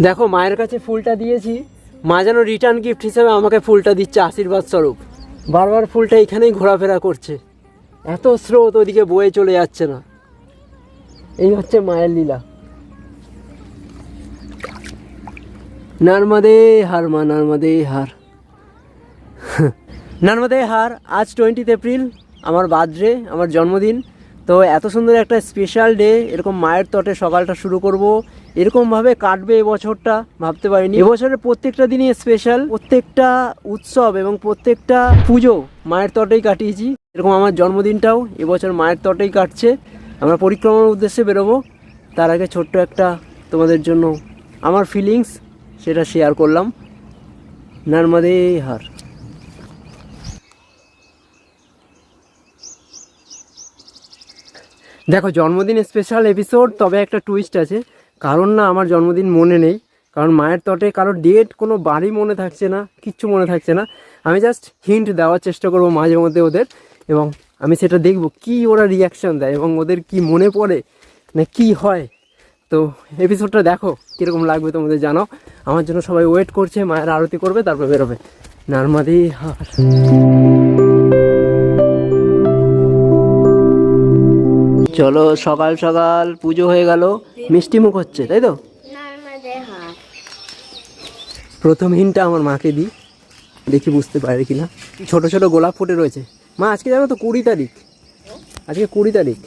দেখো মায়ের কাছে ফুলটা দিয়েছি, মা যেন রিটার্ন গিফট হিসেবে আমাকে ফুলটা দিচ্ছে আশীর্বাদ স্বরূপ। বারবার ফুলটা এখানেই ঘোরাফেরা করছে, এত স্রোত ওদিকে বয়ে চলে যাচ্ছে না। এই হচ্ছে মায়ের লীলা। নর্মদে হার মা, নর্মদে হার। নর্মদে হার। আজ 20 এপ্রিল, আমার বার্থডে, আমার জন্মদিন। তো এত সুন্দর একটা স্পেশাল ডে, এরকম মায়ের তটে সকালটা শুরু করব, এরকমভাবে কাটবে এবছরটা ভাবতে পারিনি। এবছরের প্রত্যেকটা দিনই স্পেশাল, প্রত্যেকটা উৎসব এবং প্রত্যেকটা পুজো মায়ের তটেই কাটিয়েছি। এরকম আমার জন্মদিনটাও এবছর মায়ের তটেই কাটছে। আমরা পরিক্রমার উদ্দেশ্যে বেরোবো, তার আগে ছোট্ট একটা তোমাদের জন্য আমার ফিলিংস সেটা শেয়ার করলাম। নর্মদে হার। দেখো জন্মদিন স্পেশাল এপিসোড, তবে একটা টুইস্ট আছে। কারণ না আমার জন্মদিন মনে নেই, কারণ মায়ের তটে কারোর ডেট, কোনো বাড়ি মনে থাকছে না, কিচ্ছু মনে থাকছে না। আমি জাস্ট হিন্ট দেওয়ার চেষ্টা করবো মাঝে মধ্যে ওদের, এবং আমি সেটা দেখবো কি ওরা রিয়াকশান দেয় এবং ওদের কি মনে পড়ে না কি হয়। তো এপিসোডটা দেখো, কীরকম লাগবে তোমাদের জানাও। আমার জন্য সবাই ওয়েট করছে, মায়ের আরতি করবে তারপর বেরোবে। নর্মদে হার। চলো, সকাল সকাল পুজো হয়ে গেল, মিষ্টি মুখ হচ্ছে, তাই তো? প্রথম হিন্টটা আমার মাকে দিই, দেখি বুঝতে পারে কিনা। ছোট ছোট গোলাপ ফুটে রয়েছে। মা আজকে জানো তো 20 তারিখ, আজকে 20 তারিখ।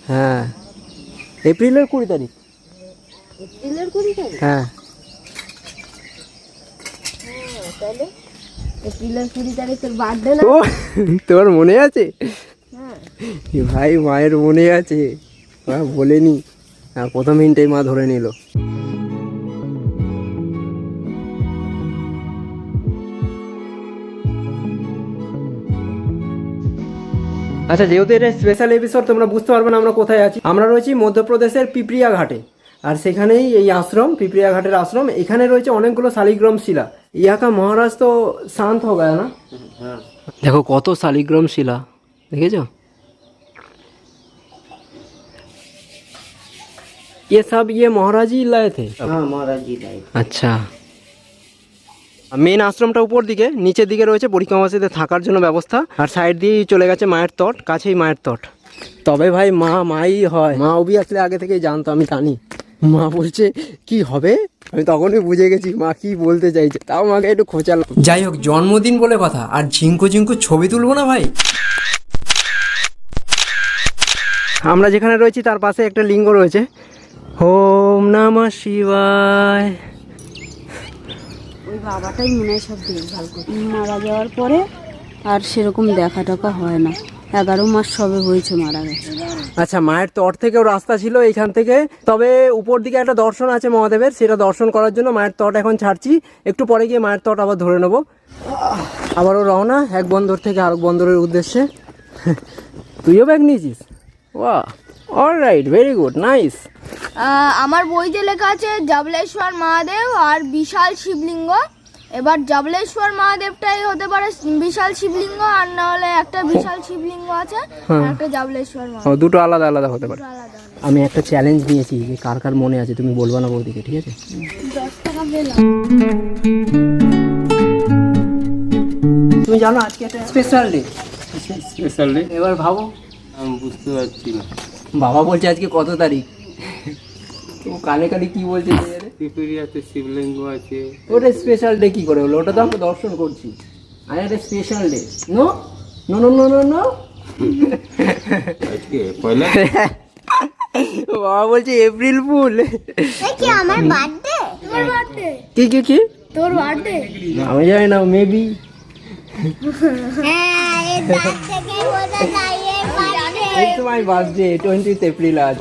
হ্যাঁ, এপ্রিলের 20 তারিখ। হ্যাঁ, তোর মনে আছে? ভাই মায়ের মনে আছে, বলেনি। প্রথম হিন্টেই মা ধরে নিল। আচ্ছা, যেহেতু এটা স্পেশাল এপিসোড, তোমরা বুঝতে পারবে না আমরা কোথায় আছি। আমরা রয়েছি মধ্যপ্রদেশের পিপরিয়া ঘাটে, আর সেখানেই এই আশ্রম, পিপরিয়া ঘাটের আশ্রম। এখানে রয়েছে অনেকগুলো শালিগ্রাম শিলা। ইয়াকা মহারাজ তো শান্ত হয়ে গেল না? দেখো কত শালিগ্রাম শিলা, দেখেছো? ये सब ये महाराज ही लाए थे? हाँ, महाराज जी लाए। আচ্ছা, মেন আশ্রমটা উপর দিকে, নিচের দিকে রয়েছে পরিক্রমাবাসীদের থাকার জন্য ব্যবস্থা, আর সাইড দিয়েই চলে গেছে মায়ের তট, কাছেই মায়ের তট। তবে ভাই মা মাই হয়, মা অবভিয়াসলি আগে থেকেই জানতো, আমি জানি। মা বলছে কি হবে, আমি তখনই বুঝে গেছি মা কি বলতে চাইছে, তাও মাকে একটু খোঁচালাম। যাই হোক, জন্মদিন বলে কথা, আর ঝিঙ্কু ঝিঙ্কু ছবি তুলবো না ভাই? আমরা যেখানে রয়েছি তার পাশে একটা লিঙ্গ রয়েছে, ওম নমঃ শিবায়। ওই বাবাটাই মনে হয় সব দেখভাল করে, মারা যাওয়ার পরে আর সেরকম দেখা টাকা হয় না। 11 মাস সবে হয়েছে মারা গেছে। আচ্ছা, মায়ের তট থেকেও রাস্তা ছিল এইখান থেকে, তবে উপর দিকে একটা দর্শন আছে মহাদেবের, সেটা দর্শন করার জন্য মায়ের তট এখন ছাড়ছি। একটু পরে গিয়ে মায়ের তট আবার ধরে নেবো। আবারও রওনা এক বন্দর থেকে আরেক বন্দরের উদ্দেশ্যে। তুইও ব্যাগ নিয়েছিস? ওয়া, অলরাইট, ভেরি গুড, নাইস। আমার বইতে লেখা আছে জাবলেশ্বর মহাদেব আর বিশাল শিবলিঙ্গ। এবার জাবলেশ্বর মহাদেবটাই হতে পারে বিশাল শিবলিঙ্গ, আর না হলে একটা বিশাল শিবলিঙ্গ আছে আর একটা জাবলেশ্বর মহাদেব। দুটো আলাদা আলাদা হতে পারে। আমি একটা চ্যালেঞ্জ নিয়েছি যে কার কার মনে আছে, তুমি বলবা না বৌদিকে, ঠিক আছে? 10 টাকা পেলাম। তুমি জানো আজকে একটা স্পেশাল ডে। Special day? এবার ভাবো। আমি বুঝতে পারছি না। বাবা বলছে আজকে কত তারিখ, তো কানে কানে কি বলছে? পিপরিয়াতে শিবলিঙ্গ আছে। ওটা স্পেশাল ডে কি করে হলো? ওটা তো আমরা দর্শন করছি, আর এটা special day. No no no no no no. আজকে পয়লা। বাবা বলছে এপ্রিল ফুল। কি আমার বার্থডে? তোর বার্থডে? কি কি কি তোর বার্থডে? আমি জানি না, মেবি। হ্যাঁ, এই দাঁত থেকে বোঝা যায় এর বার্থডে। এই তো মাই বার্থডে, 20 এপ্রিল আজ।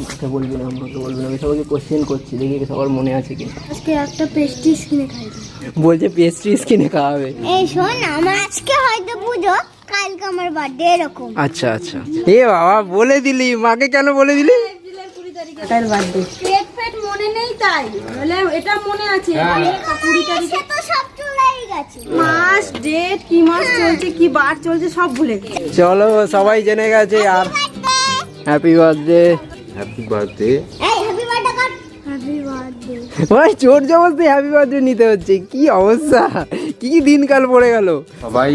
কথা বলবি না, আমাকে বলবি না, আমি সবাইকে কোশ্চেন করছি, দেখি সবার মনে আছে কি। আজকে একটা পেস্ট্রিজ কিনে খাই। বলছে পেস্ট্রিজ কিনে খাওয়াবে। এই শোন, আমার আজকে হয়তো পুজো, কালকে আমার বার্থডে, এরকম। আচ্ছা আচ্ছা, এ বাবা বলে দিলি, মাকে কেন বলে দিলি? তার বার্থডে ডেট ফেট মনে নেই, তাই বলে এটা মনে আছে 20 তারিখে তো সব চলেই গেছে। মাস, ডেট, কি মাস চলছে, কি বার চলছে সব ভুলে গেছে। চলো, সবাই জেনে গেছে। আর হ্যাপি বার্থডে। Happy birthday. এই হ্যাপি বার্থডে কর। হ্যাপি ভাই জোর জবরদস্তি হ্যাপি বার্থডে নিতে হচ্ছে, কি অবস্থা, কি দিনকাল পড়ে গেল। সবাই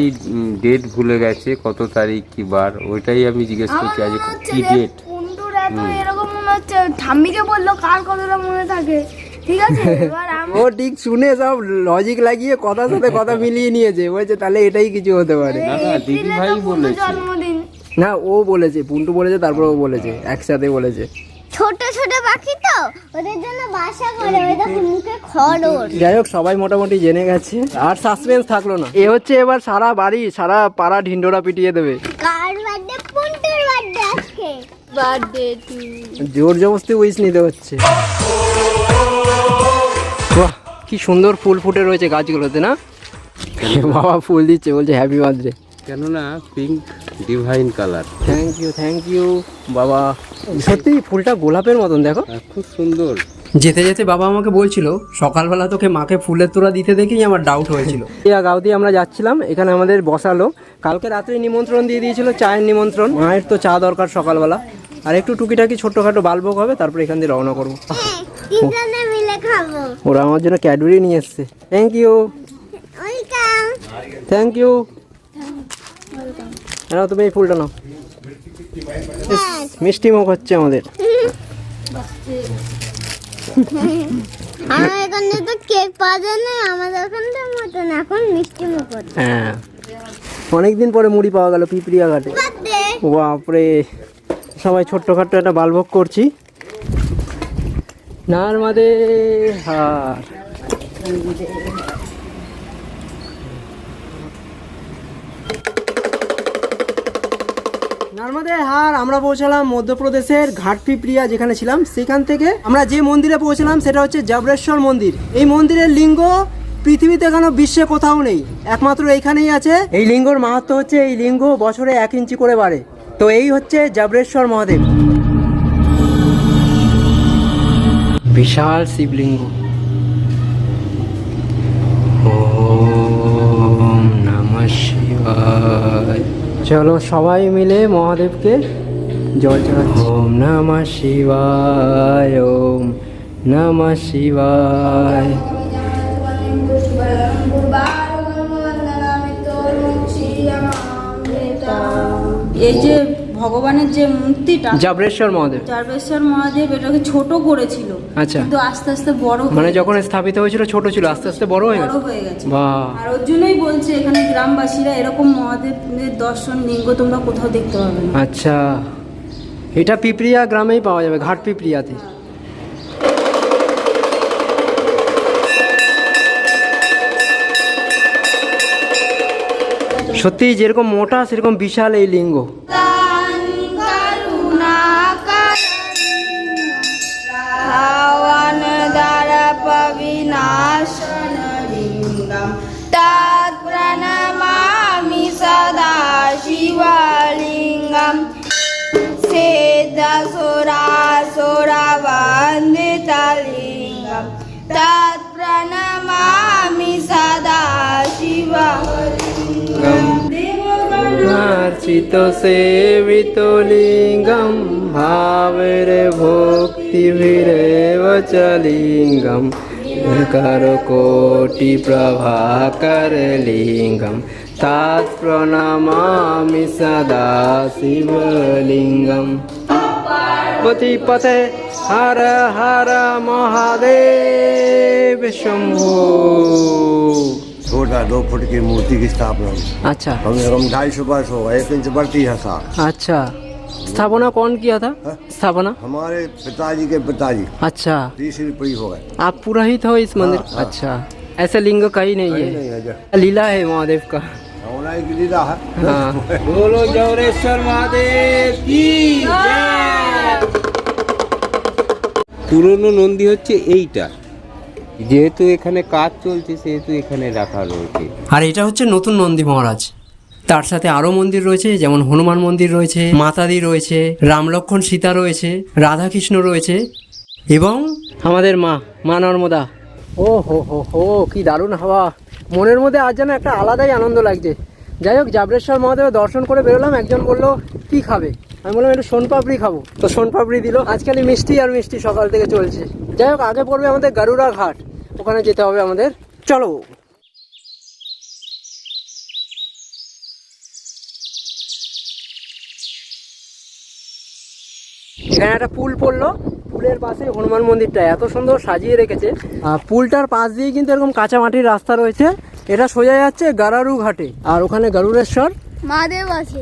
ডেট ভুলে গেছে, কত তারিখ কি বার, ওইটাই আমি জিজ্ঞেস করছি আজ কি ডেট। কুন্টুর এত এরকম মনে হচ্ছে ঠাম্মিকে বললো কার কতটা মনে থাকে, ঠিক আছে। এবার ও ঠিক শুনে সব লজিক লাগিয়ে কথার সাথে কথা মিলিয়ে নিয়েছে, বলছে তাহলে এটাই কিছু হতে পারে। না না, দিদি ভাই বলেছে। জন্মদিন না ও বলেছে, পুন্টু বলেছে, তারপর ও বলেছে, একসাথে বলেছে। ছোট ছোট পাখি তো ওদের জন্য বাসা করে, ওই দেখো মুখে খড়। যাই হোক সবাই মোটামুটি জেনে গেছে, আর সাসপেন্স থাকলো না। এ হচ্ছে এবার সারা বাড়ি সারা পাড়া ঢিন্ডোরা পিটিয়ে দেবে। কার বার্থডে? পুন্টুর বার্থডে আজকে। বার্থডে জোর জবরদস্তি উইশ নিতে হচ্ছে। বাহ কি সুন্দর ফুল ফুটে রয়েছে গাছগুলোতে না। বাবা ফুল দিচ্ছে, বলছে হ্যাপি বার্থডে। কেননা pink divine colour. Thank you বাবা। সত্যি ফুলটা গোলাপের মতন দেখো, খুব সুন্দর। যেতে যেতে বাবা আমাকে বলছিল সকালবেলা তোকে মাকে ফুলের তোড়া দিতে দেখেই আমার ডাউট হয়েছিল। গাঁও দিয়ে আমরা যাচ্ছিলাম, এখানে আমাদের বসালো। কালকে রাত্রে নিমন্ত্রণ দিয়ে দিয়েছিল, চায়ের নিমন্ত্রণ। মায়ের তো চা দরকার সকালবেলা, আর একটু টুকিটাকি ছোট্টখাটো বালভোগ হবে, তারপরে এখান দিয়ে রওনা করবো। তিনজনে মিলে খাবো। ওরা আমার জন্য ক্যাডবেরি নিয়ে এসছে। Thank you welcome. Thank you. নাও তুমি এই ফুলটা নাও। ইস, মিষ্টি মুখ হচ্ছে আমাদের। আমার এখানে তো কেক পাওয়া যায় না, আমাদের ওখানটার মতন এখন মিষ্টি মুখ হচ্ছে। হ্যাঁ অনেকদিন পরে মুড়ি পাওয়া গেল পিপরিয়া ঘাটে। বার্থডে। বাপরে, সবাই ছোট্টখাট্ট একটা বালভোগ করছি। নারমাদে হার। নারমাদে হার আমরা পৌঁছালাম মধ্যপ্রদেশের ঘাটপিপরিয়া, যেখানে ছিলাম সেখান থেকে আমরা যে মন্দিরে পৌঁছলাম সেটা হচ্ছে জাবরেশ্বর মন্দির। এই মন্দিরের লিঙ্গ পৃথিবীতে কেন বিশ্বে কোথাও নেই, একমাত্র এইখানেই আছে। এই লিঙ্গর মাহাত্ম্য হচ্ছে এই লিঙ্গ বছরে 1 ইঞ্চি করে বাড়ে। তো এই হচ্ছে জাবরেশ্বর মহাদেব, বিশাল শিবলিঙ্গ। ওম নমঃ শিবায়। চলো সবাই মিলে মহাদেবকে জল চড়াচ্ছি। ওম নমঃ শিবায়, ওম নমঃ শিবায়। এই যে ভগবানের যে মূর্তিটা জাবরেশ্বর মহাদেব, জাবরেশ্বর মহাদেব এটাকে ছোট করেছিল, আচ্ছা, কিন্তু আস্তে আস্তে বড় মানে যখন স্থাপিত হয়েছিল ছোট ছিল, আস্তে আস্তে বড় হয়ে গেছে। হয়ে গেছে। বাহ, আর ওর জন্যই বলছে এখানে গ্রামবাসীরা এরকম মহাদেবের দর্শন লিঙ্গ তোমরা কোথাও দেখতে পাবে না। আচ্ছা এটা পিপরিয়া গ্রামেই পাওয়া যাবে, ঘাট পিপরিয়াতে। সত্যি যেরকম মোটা সেরকম বিশাল এই লিঙ্গ। प्रणमामि सदा शिवलिङ्गं सिद्धसुरासुरवन्दितलिङ्गं तत् प्रणमामि सदा शिवलिङ्गं अर्चित सेवित लिंगम भावेरे भक्तिभिरेव च लिंगम करो कोटि प्रभाकर लिंगम तात प्रणमामि सदा शिवलिंगम। पार्वती पते हर हर महादेव शंभो। छोटा 2 फुट की मूर्ति की स्थापना हुई। अच्छा कम से कम 250 वर्ष होगा, 1 इंच बढ़ती है साल। अच्छा स्थापना कौन किया था? स्थापना हमारे पिताजी के पिताजी अच्छा, तीसरी पीढ़ी हो गए। आप पुरोहित हो इस मंदिर? हाँ। अच्छा ऐसा लिंग कहीं नहीं नहीं है, है जो लीला है महादेव का। होना की लीला है। हाँ बोलो जवरेश्वर महादेव की जय। পুরনো নন্দী হচ্ছে এইটা, যেহেতু এখানে কাজ চলছে সেহেতু এখানে রাখা রয়েছে। আর এটা হচ্ছে নতুন নন্দী মহারাজ। তার সাথে আরো মন্দির রয়েছে, যেমন হনুমান মন্দির রয়েছে, মাতাদি রয়েছে, রাম লক্ষ্মণ সীতা রয়েছে, রাধা কৃষ্ণ রয়েছে, এবং আমাদের মা নর্মদা। ও হো হো হো কি দারুণ হাওয়া, মনের মধ্যে আজ যেন একটা আলাদাই আনন্দ লাগছে। যাই হোক জাবরেশ্বর মহাদেবের দর্শন করে বেরোলাম। একজন বললো কি খাবে, আমি বললাম একটু সোনপাপড়ি খাবো, তো সোনপাপড়ি দিল। আজকাল মিষ্টি আর মিষ্টি সকাল থেকে চলছে। যাই হোক, আগে পড়বে আমাদের গারুড়া ঘাট, ওখানে যেতে হবে আমাদের। চলো। এখানে একটা পুল পড়লো, পুলের পাশে হনুমান মন্দিরটা এত সুন্দর সাজিয়ে রেখেছে। আর পুলটার পাশ দিয়ে কিন্তু এরকম কাঁচা মাটির রাস্তা রয়েছে, এটা সোজা যাচ্ছে গারারু ঘাটে, আর ওখানে গারুড়েশ্বর মহাদেব আছে।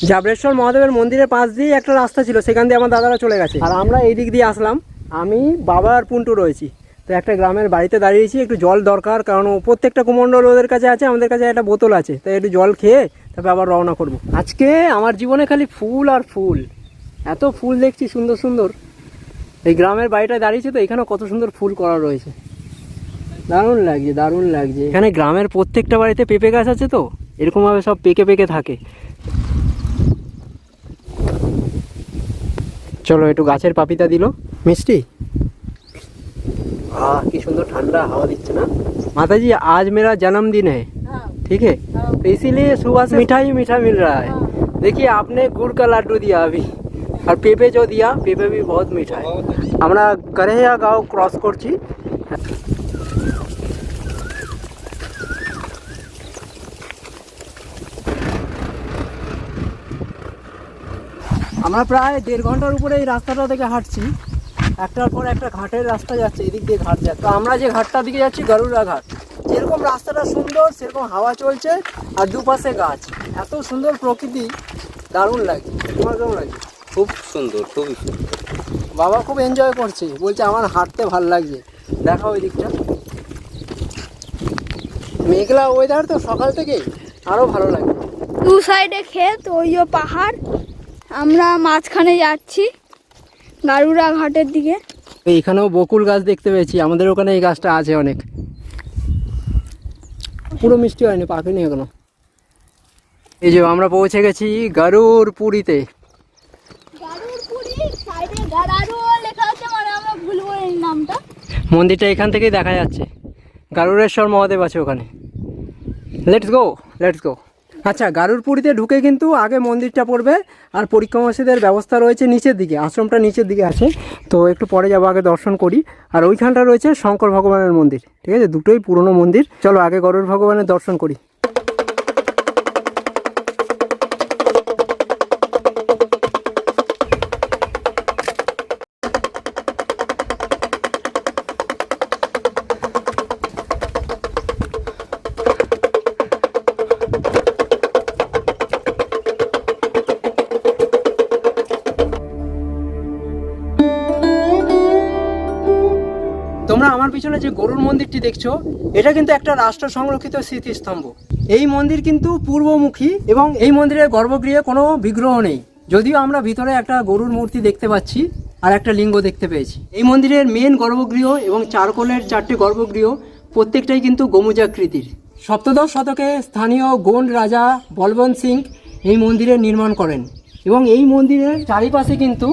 জাবরেশ্বর মহাদেবের মন্দিরের পাশ দিয়ে একটা রাস্তা ছিল, সেখান দিয়ে আমার দাদারা চলে গেছে, আর আমরা এই দিক দিয়ে আসলাম। আমি, বাবা আর পুন্টু রয়েছি। তো একটা গ্রামের বাড়িতে দাঁড়িয়েছি, একটু জল দরকার, কারণ প্রত্যেকটা কুমন্ডল ওদের কাছে আছে, আমাদের কাছে একটা বোতল আছে, তাই একটু জল খেয়ে তারপর আবার রওনা করব। আজকে আমার জীবনে খালি ফুল আর ফুল, এত ফুল দেখছি সুন্দর সুন্দর। এই গ্রামের বাড়িটায় দাঁড়িয়েছি তো, এখানেও কত সুন্দর ফুল করা রয়েছে, দারুণ লাগছে দারুণ লাগছে। এখানে গ্রামের প্রত্যেকটা বাড়িতে পেঁপে গাছ আছে, তো এরকমভাবে সব পেকে পেকে থাকে। চলো, একটু গাছের পাপিতা দিল, মিষ্টি। কি সুন্দর ठंडा हवा দিচ্ছে না। माता जी, आज मेरा जन्मदिन है, ठीक है, तो इसीलिए सुबह से मिठाई मीठा मिल रहा है। देखिए, आपने गुड़ का लड्डू दिया अभी, और पेपे जो दिया, पेपे भी बहुत मीठा है। আমরা करेहिया गाँव क्रॉस করছি। আমরা প্রায় 1.5 ঘন্টার উপরে এই রাস্তাটা থেকে হাঁটছি, একটার পর একটা ঘাটের রাস্তা যাচ্ছে, এদিক দিয়ে ঘাট যাচ্ছে। তো আমরা যে ঘাটটার দিকে যাচ্ছি গারুড়া ঘাট, যেরকম রাস্তাটা সুন্দর সেরকম হাওয়া চলছে, আর দুপাশে গাছ, এত সুন্দর প্রকৃতি, দারুণ লাগছে। তোমার কেমন লাগছে? খুব সুন্দর, খুবই সুন্দর। বাবা খুব এনজয় করছে, বলছে আমার হাঁটতে ভালো লাগছে। দেখা ওই দিকটা মেঘলা ওয়েদার, তো সকাল থেকে আরও ভালো লাগে। দু সাইডে ক্ষেত, ওই যে পাহাড়, আমরা মাঝখানে যাচ্ছি গারুড়া ঘাটের দিকে। এইখানেও বকুল গাছ দেখতে পেয়েছি, আমাদের ওখানে এই গাছটা আছে অনেক, পুরো মিষ্টি হয়নি, পাকেনি এখনো। এই যে আমরা পৌঁছে গেছি গারুর পুরীতে। মন্দিরটা এখান থেকেই দেখা যাচ্ছে, গারুড়েশ্বর মহাদেব আছে ওখানে। Let's go, let's go. আচ্ছা, গারুর পুরীতে ঢুকে কিন্তু আগে মন্দিরটা পড়বে, আর পরিক্রমা মসজিদের ব্যবস্থা রয়েছে নিচের দিকে, আশ্রমটা নিচের দিকে আছে, তো একটু পরে যাবো, আগে দর্শন করি। আর ওইখানটা রয়েছে শঙ্কর ভগবানের মন্দির, ঠিক আছে, দুটোই পুরনো মন্দির। চলো আগে গরুর ভগবানের দর্শন করি। তোমরা আমার পিছনে যে গরুর মন্দিরটি দেখছো, এটা কিন্তু একটা রাষ্ট্র সংরক্ষিত স্মৃতিস্তম্ভ। এই মন্দির কিন্তু পূর্বমুখী, এবং এই মন্দিরের গর্ভগৃহে কোনো বিগ্রহ নেই, যদিও আমরা ভিতরে একটা গরুর মূর্তি দেখতে পাচ্ছি আর একটা লিঙ্গ দেখতে পেয়েছি। এই মন্দিরের মেন গর্ভগৃহ এবং চারকোলের 4টে গর্ভগৃহ প্রত্যেকটাই কিন্তু গমুজাকৃতির। সপ্তদশ শতকে স্থানীয় গোন্ড রাজা বলবন্ত সিং এই মন্দিরের নির্মাণ করেন, এবং এই মন্দিরের চারিপাশে কিন্তু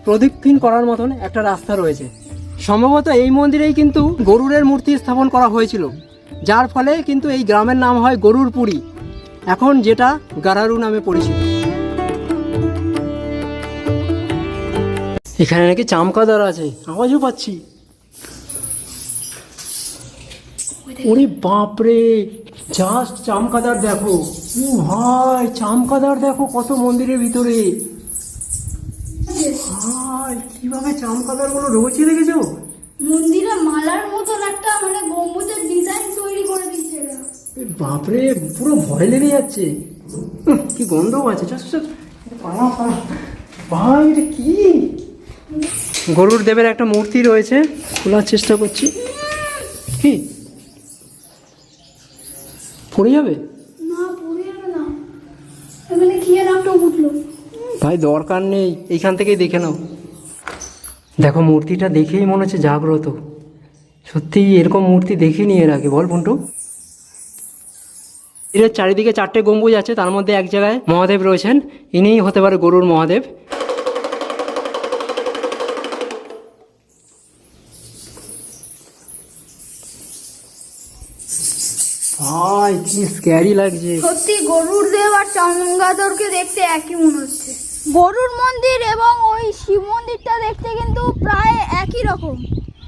প্রদক্ষিণ করার মতন একটা রাস্তা রয়েছে। সম্ভবত এই মন্দিরেই কিন্তু গরুরের মূর্তি স্থাপন করা হয়েছিল, যার ফলে কিন্তু এই গ্রামের নাম হয় গরুর পুরী, এখন যেটা গারারু নামে পরিচিত। এখানে নাকি চামকাদার আছে, আওয়াজও পাচ্ছি। ওরে বাপরে, জাস্ট চামকাদার দেখো, ও ভাই, চামকাদার দেখো কত মন্দিরের ভিতরে। ভাই, কিভাবে চামকাদার গুলো রয়েছে দেখেছো? মন্দিরে মালার মতন একটা মানে গম্বুজের ডিজাইন তৈরি করে দিচ্ছে। বাপরে, পুরো ভয় লেগে যাচ্ছে, কি গন্ধ আছে। ভাই, এটা কি? গরুর দেবের একটা মূর্তি রয়েছে, খোলার চেষ্টা করছি। কি পড়ে যাবে? না, পড়ে যাবে না, মানে কি আর একটা উঠলো। ভাই দরকার নেই, এইখান থেকেই দেখে নাও। দেখো মূর্তিটা দেখেই মনে হচ্ছে জাগ্রত, সত্যি এরকম মূর্তি দেখিনি এর আগে, বল পন্টু। এর চারিদিকে 4টে গম্বুজ আছে, তার মধ্যে এক জায়গায় মহাদেব রয়েছেন, ইনিই হতে পারে গরুর মহাদেব। ভাই কি স্ক্যারি লাগছে। সত্যি গরুর দেব আর চমগাদরকে দেখতে একই মনে হচ্ছে। গরুর মন্দির এবং ওই শিব মন্দিরটা দেখতে কিন্তু প্রায় একই রকম।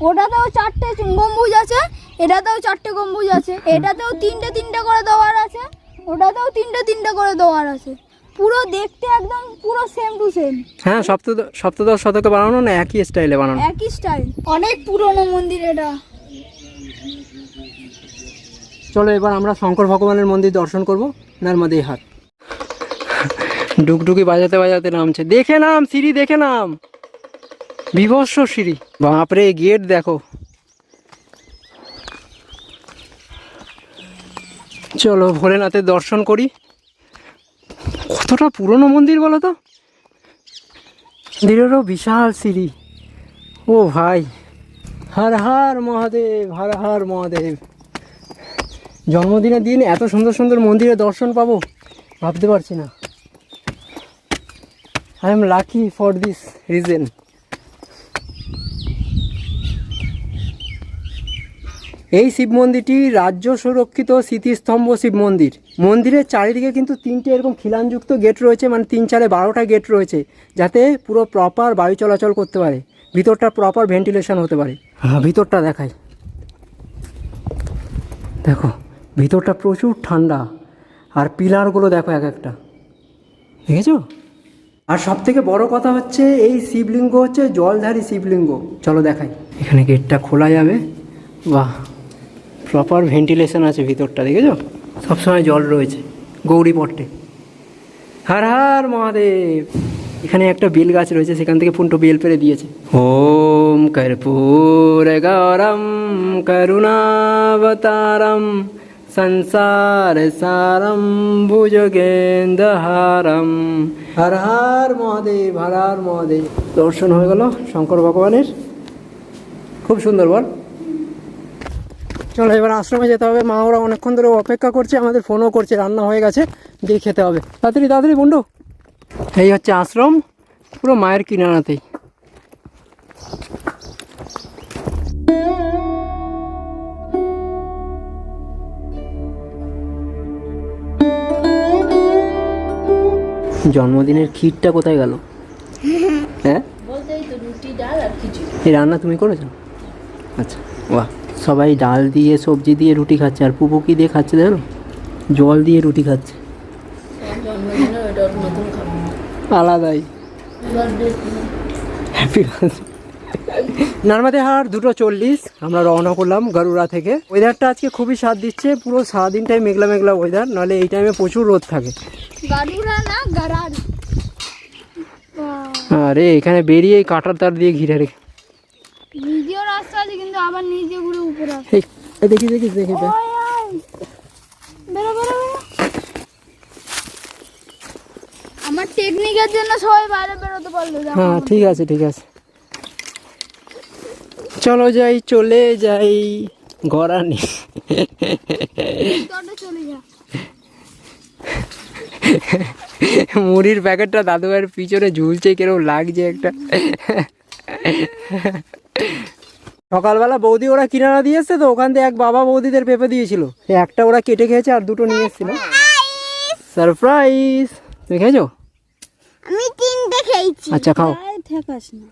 ওটাতেও 4টে গম্বুজ আছে, এটাতেও 4টে গম্বুজ আছে, এটাতেও 3টে করে দেওয়ার আছে, ওটাতেও 3টে করে দেওয়ার আছে। পুরো দেখতে একদম পুরো সেম টু সেম। হ্যাঁ, সপ্তদশ শতকে বানানো না একই স্টাইলে বানানো? একই স্টাইল, অনেক পুরনো মন্দির এটা। চলো এবার আমরা শঙ্কর ভগবানের মন্দির দর্শন করব। নর্মদে হাট ডুকডুকি বাজাতে বাজাতে নামছে। দেখে নাম সিঁড়ি, দেখে নাম, বিভৎস সিঁড়ি। বাপরে গেট দেখো। চলো ভোলেনাথের দর্শন করি। কতটা পুরনো মন্দির বলো তো, মন্দিরেরও বিশাল সিঁড়ি। ও ভাই, হর হর মহাদেব, হর হর মহাদেব। জন্মদিনের দিন এত সুন্দর সুন্দর মন্দিরে দর্শন পাবো ভাবতে পারছি না। I am lucky for this reason. এই শিব মন্দিরটি রাজ্য সুরক্ষিত স্মৃতিস্তম্ভ শিব মন্দির। মন্দিরের চারিদিকে কিন্তু 3টে এরকম খিলানযুক্ত গেট রয়েছে, মানে 3 4 12টা গেট রয়েছে, যাতে পুরো প্রপার বায়ু চলাচল করতে পারে, ভিতরটা প্রপার ভেন্টিলেশন হতে পারে। হ্যাঁ, ভিতরটা দেখাই, দেখো ভিতরটা প্রচুর ঠান্ডা। আর পিলারগুলো দেখো এক একটা, দেখেছো? আর সব থেকে বড় কথা হচ্ছে এই শিবলিঙ্গ হচ্ছে জলধারী শিবলিঙ্গ। চলো দেখাই, এখানে গেটটা খোলা যাবে। বাহ, প্রপার ভেন্টিলেশন আছে ভিতরটা, দেখেছো? সবসময় জল রয়েছে গৌরী পট্টে। হর হর মহাদেব। এখানে একটা বেল গাছ রয়েছে, সেখান থেকে পুন্টো বেল পেরে দিয়েছে। ওম কর্পূর গৌরম করুণাবতারম সংসার সারম ভুজগেন্দ্রহারম। হর হর মহাদেব, হর হর মহাদেব। দর্শন হয়ে গেল শঙ্কর ভগবানের, খুব সুন্দর বল। চলো এবার আশ্রমে যেতে হবে। মা ওরা অনেকক্ষণ ধরে অপেক্ষা করছে, আমাদের ফোনও করছে, রান্না হয়ে গেছে, দিয়ে খেতে হবে। তাড়াতাড়ি তাড়াতাড়ি বন্ধু। এই হচ্ছে আশ্রম, পুরো মায়ের কিনারাতেই। জন্মদিনের ক্ষীরটা কোথায় গেল? হ্যাঁ, এই রান্না তুমি করেছো? আচ্ছা, বাহ। সবাই ডাল দিয়ে সবজি দিয়ে রুটি খাচ্ছে, আর পুপু কি দিয়ে খাচ্ছে দেখো, জল দিয়ে রুটি খাচ্ছে। আলাদাই। হ্যাপি নর্মদে হাট 2:40 আমরা রওনা করলাম গরুড়া থেকে। ওয়েদারটা আজকে খুবই স্বাদ দিচ্ছে, পুরো সারাদিনটাই মেঘলা মেঘলা ওয়েদার, নাহলে এই টাইমে প্রচুর রোদ থাকে। গাড়ুরা না গাড়ার। আরে এখানে বেরিয়ে কাঁটার তার দিয়ে ঘিরে রেখে নিজেও রাস্তা আছে, কিন্তু আবার নিজে ঘুরে উপরে আসে। এই দেখি দেখি দেখি দেখ। বেরো বেরো বেরো। আমার টেকনিকের জন্য সবাই বাইরে বেরোতে পারলো। হ্যাঁ ঠিক আছে ঠিক আছে, চলো যাই, চলে যাই। গড়ানি চলে যা। মুড়ির প্যাকেটটা দাদু ভাইয়ের পিছনে ঝুলছে, কিরকম লাগছে একটা। সকালবেলা বৌদি ওরা কিনারা দিয়ে এসছে, তো ওখান থেকে এক বাবা বৌদিদের পেঁপে দিয়েছিল, একটা ওরা কেটে খেয়েছে আর 2টো নিয়ে এসেছিল। সারপ্রাইজ। তুমি খেয়েছো? আমি 3টে খেয়েছি। আচ্ছা খাও। ঠেকাস না।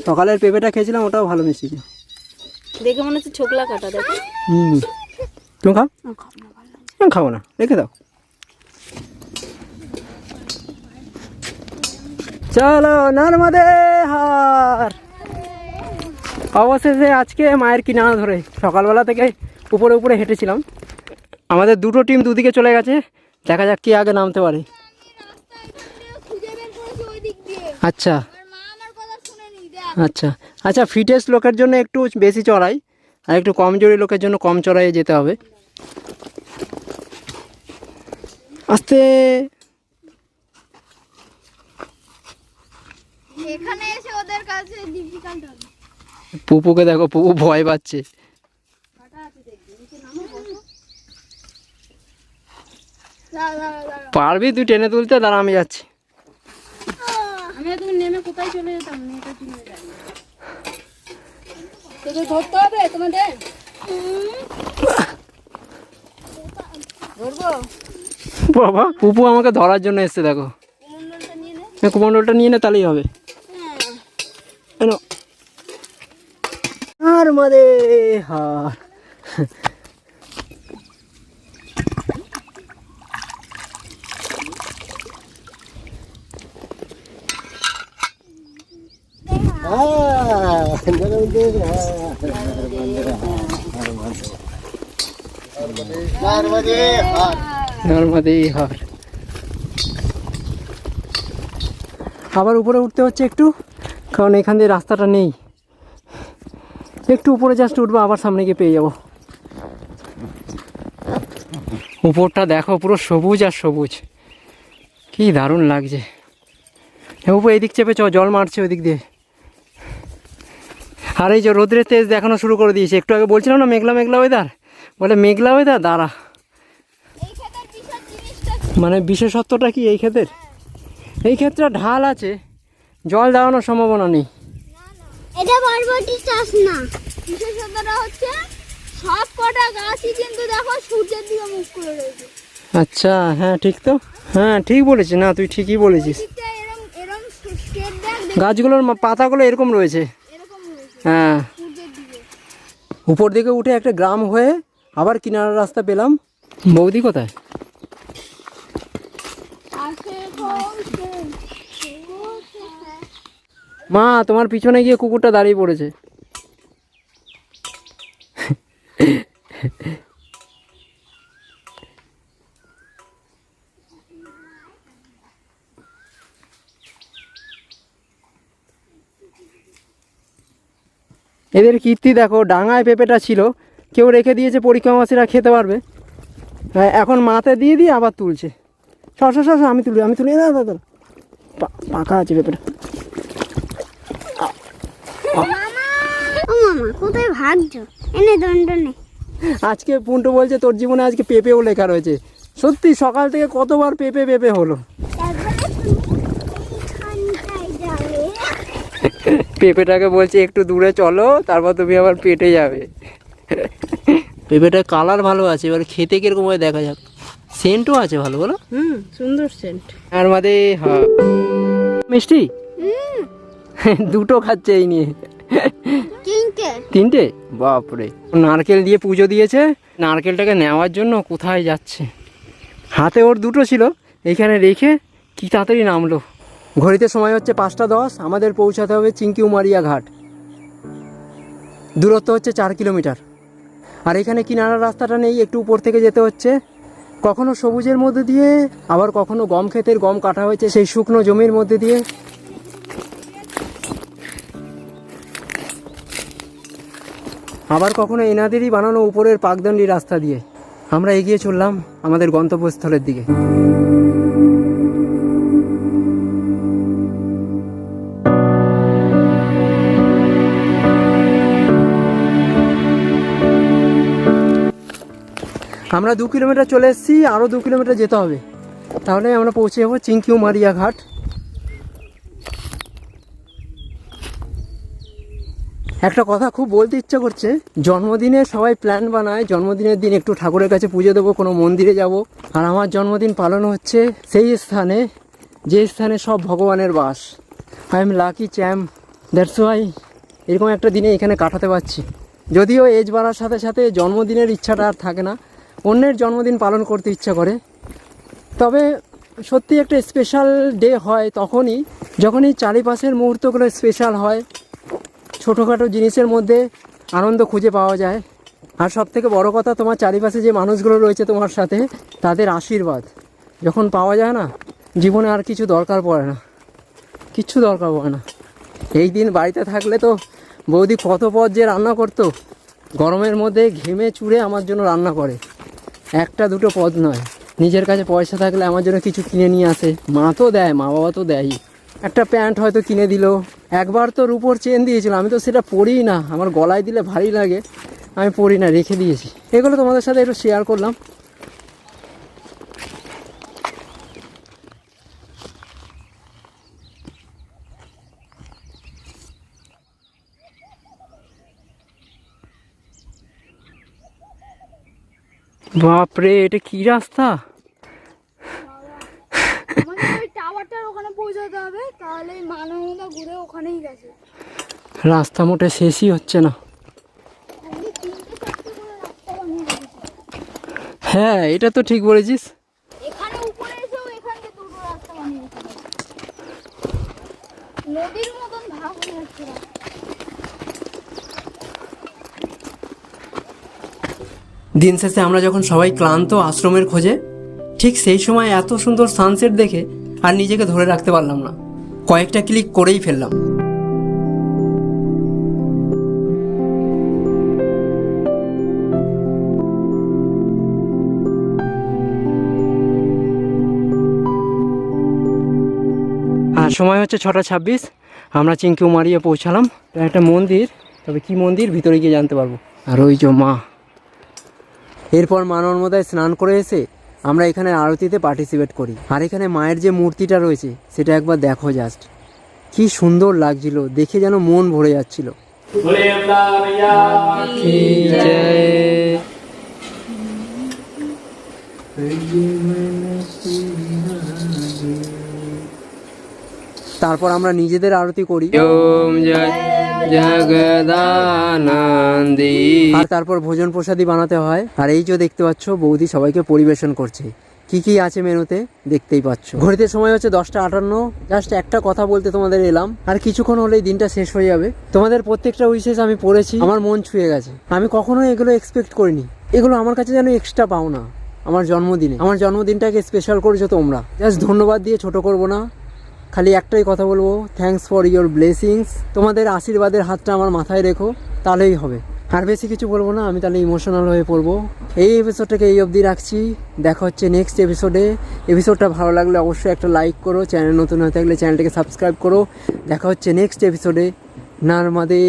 সকালের পেঁপেটা খেয়েছিলাম, ওটাও ভালো মিষ্টি। দেখে মনে হচ্ছে ছোকলা কাটা। দেখো। তুমি খাও? খাবো না, রেখে দাও। চলো নর্মদে হাট। অবশেষে আজকে মায়ের কিনারা ধরে সকালবেলা থেকে উপরে উপরে হেঁটেছিলাম। আমাদের 2টো টিম দুদিকে চলে গেছে, দেখা যাক কি আগে নামতে পারে। আচ্ছা আচ্ছা আচ্ছা, ফিটেস্ট লোকের জন্য একটু বেশি চড়াই, আর একটু কমজোরি লোকের জন্য কম চড়াইয়ে যেতে হবে। আস্তে। এখানে এসে ওদের কাছে ডিফিকাল্ট হবে। পুপুকে দেখো, পুপু ভয় পাচ্ছে। পারবি তুই টেনে তুলতে? দাঁড়া আমি যাচ্ছি। আমি তুমি নেমে কোথায় চলে যেতাম, তোদের ধরতে হবে তোমাদের। বাবা পুপু আমাকে ধরার জন্য এসছে, দেখো কুমন্ডলটা নিয়ে নে তাহলেই হবে। এনো আর মাদে হার। নর্মদে হার। আবার উপরে উঠতে হচ্ছে একটু, কারণ এখান দিয়ে রাস্তাটা নেই। একটু উপরে জাস্ট উঠবো, আবার সামনে গিয়ে পেয়ে যাবো। উপরটা দেখো পুরো সবুজ আর সবুজ, কি দারুণ লাগছে। উপরে এই দিক চেপে জল মারছে ওই দিক দিয়ে। আর এই যে রোদ্রের তেজ দেখানো শুরু করে দিয়েছে। একটু আগে বলছিলাম না মেঘলা মেঘলা ওয়েদার, বলে মেঘলা ওয়েদার দাঁড়া। মানে বিশেষত্বটা কি এই ক্ষেতের? এই ক্ষেত্রে ঢাল আছে, জল দাঁড়ানোর সম্ভাবনা নেই। এটা বরবটি চাষ না। বিশেষতটা হচ্ছে সব কটা গাছই কিন্তু দেখো সূর্যের দিকে মুখ করে রয়েছে। আচ্ছা, হ্যাঁ ঠিক তো, হ্যাঁ ঠিক বলেছিস, না তুই ঠিকই বলেছিস। দিকটা এরম এরম স্টেট দেখ, গাছগুলোর পাতাগুলো এরকম রয়েছে। এরকম রয়েছে হ্যাঁ, সূর্যের দিকে। উপর দিকে উঠে একটা গ্রাম হয়ে আবার কিনারার রাস্তা পেলাম। বৌদি কোথায়? মা, তোমার পিছনে গিয়ে কুকুরটা দাঁড়িয়ে পড়েছে। এদের কীর্তি দেখো, ডাঙায় পেঁপেটা ছিল, কেউ রেখে দিয়েছে, পরীক্ষাবাসীরা খেতে পারবে। হ্যাঁ, এখন মাথায় দিয়ে দিয়ে আবার তুলছে। সর সর সর, আমি তুলি না দাদা, পাকা আছে পেঁপেটা। ও মামা কোথায় ভাগছো? এনে দণ্ড নে। আজকে পুন্টু বলছে তোর জীবনে আজকে পেঁপেও লেখা রয়েছে। সত্যি সকাল থেকে কতবার পেঁপে পেঁপে হলো। পেঁপেটাকে বলছে একটু দূরে চলো, তারপর তুমি আবার পেটে যাবে। পেঁপেটার কালার ভালো আছে, এবার খেতে কিরকম হয় দেখা যাক। সেন্টও আছে ভালো, বলো। সুন্দর সেন্ট। আর মাদে হ্যাঁ, মিষ্টি দুটো খাচ্ছে এই নিয়ে। তিনটে? বাপরে। নারকেল দিয়ে পুজো দিয়েছে, নারকেলটাকে নেওয়ার জন্য কোথায় যাচ্ছে। হাতে ওর দুটো ছিল, এইখানে রেখে কি তাড়াতাড়ি নামলো। ঘড়িতে সময় হচ্ছে 5টা 10। আমাদের পৌঁছাতে হবে চিংকি উমারিয়া ঘাট। দূরত্ব হচ্ছে 4 কিলোমিটার। আর এখানে কিনারার রাস্তাটা নেই, একটু উপর থেকে যেতে হচ্ছে। কখনো সবুজের মধ্যে দিয়ে, আবার কখনো গম ক্ষেতের গম কাটা হয়েছে সেই শুকনো জমির মধ্যে দিয়ে। আবার কখনো এনাদেরই বানানো উপরের পাকদণ্ডী রাস্তা দিয়ে আমরা এগিয়ে চললাম আমাদের গন্তব্যস্থলের দিকে। আমরা 2 কিলোমিটার চলে এসেছি, আরও 2 কিলোমিটার যেতে হবে, তাহলে আমরা পৌঁছে যাবো চিংকি উমারিয়া ঘাট। একটা কথা খুব বলতে ইচ্ছা করছে, জন্মদিনে সবাই প্ল্যান বানায়, জন্মদিনের দিন একটু ঠাকুরের কাছে পুজো দেবো, কোনো মন্দিরে যাব। আর আমার জন্মদিন পালন হচ্ছে সেই স্থানে, যে স্থানে সব ভগবানের বাস। I am lucky champ, that's why এরকম একটা দিনে এখানে কাটাতে পারছি। যদিও এজ বাড়ার সাথে সাথে জন্মদিনের ইচ্ছাটা আর থাকে না, অন্যের জন্মদিন পালন করতে ইচ্ছা করে। তবে সত্যি একটা স্পেশাল ডে হয় তখনই, যখনই চারিপাশের মুহূর্তগুলো স্পেশাল হয়, ছোটোখাটো জিনিসের মধ্যে আনন্দ খুঁজে পাওয়া যায়। আর সবথেকে বড় কথা, তোমার চারিপাশে যে মানুষগুলো রয়েছে তোমার সাথে, তাদের আশীর্বাদ যখন পাওয়া যায় না, জীবনে আর কিছু দরকার পড়ে না, কিচ্ছু দরকার পড়ে না। এই দিন বাড়িতে থাকলে তো বৌদি কত পদ যে রান্না করতো, গরমের মধ্যে ঘেমে চুড়ে আমার জন্য রান্না করে, 1-2 পদ নয়। নিজের কাছে পয়সা থাকলে আমার জন্য কিছু কিনে নিয়ে আসে, মা তো দেয়, মা বাবা তো দেয়ই। একটা প্যান্ট হয়তো কিনে দিল, একবার তো রূপোর চেন দিয়েছিল, আমি তো সেটা পরিই না, আমার গলায় দিলে ভারী লাগে, আমি পরি না, রেখে দিয়েছি। এগুলো তোমাদের সাথে একটু শেয়ার করলাম। বাপরে, এটা কি রাস্তা! আমাদের ওই টাওয়ারটার ওখানে পৌঁছাতে হবে, তাহলে মানবতা ঘুরে ওখানেই গেছে। রাস্তা মোটে শেষই হচ্ছে না। হ্যাঁ, এটা তো ঠিক বলেছিস। এখানে উপরে এসেও এখান থেকে দুটো রাস্তা বানিয়েছে, নদীর মতন ভাগ হয়ে যাচ্ছে রাস্তা। দিন শেষে আমরা যখন সবাই ক্লান্ত আশ্রমের খোঁজে, ঠিক সেই সময় এত সুন্দর সানসেট দেখে আর নিজেকে ধরে রাখতে পারলাম না, কয়েকটা ক্লিক করেই ফেললাম। আর সময় হচ্ছে 6:26। আমরা চিংকিউমারিয়ে পৌঁছালাম। এটা একটা মন্দির, তবে কি মন্দির ভিতরে গিয়ে জানতে পারবো। আর ওই যে মা। এরপর মা নর্মদায় স্নান করে এসে আমরা এখানে আরতিতে পার্টিসিপেট করি। আর এখানে মায়ের যে মূর্তিটা রয়েছে সেটা একবার দেখো, জাস্ট কি সুন্দর লাগছিল, দেখে যেন মন ভরে যাচ্ছিল। তারপর আমরা নিজেদের আরতি করি, ওম জয় জগদানন্দী। আর তারপর ভোজন প্রসাদী বানাতে হয়। আর এই যে দেখতে পাচ্ছ, বৌদি সবাইকে পরিবেশন করছে। কি কি আছে মেনুতে দেখতেই পাচ্ছ। ঘড়িতে সময় হচ্ছে 10:58। জাস্ট একটা কথা বলতে তোমাদের এলাম, আর কিছুক্ষণ হলেই দিনটা শেষ হয়ে যাবে। তোমাদের প্রত্যেকটা উইশেস আমি পড়েছি, আমার মন ছুঁয়ে গেছে। আমি কখনোই এগুলো এক্সপেক্ট করিনি। এগুলো আমার কাছে যেন এক্সট্রা পাওনা। আমার জন্মদিনে, আমার জন্মদিনটাকে স্পেশাল করেছো তোমরা। জাস্ট ধন্যবাদ দিয়ে ছোট করবো না, খালি একটাই কথা বলবো, থ্যাঙ্কস ফর ইয়োর ব্লেসিংস। তোমাদের আশীর্বাদের হাতটা আমার মাথায় রেখো, তাহলেই হবে। আর বেশি কিছু বলবো না, আমি তাহলে ইমোশনাল হয়ে পড়বো। এই এপিসোডটাকে এই অবধি রাখছি। দেখা হচ্ছে নেক্সট এপিসোডে। এপিসোডটা ভালো লাগলে অবশ্যই একটা লাইক করো, চ্যানেল নতুন হয়ে থাকলে চ্যানেলটাকে সাবস্ক্রাইব করো। দেখা হচ্ছে নেক্সট এপিসোডে। নর্মদে।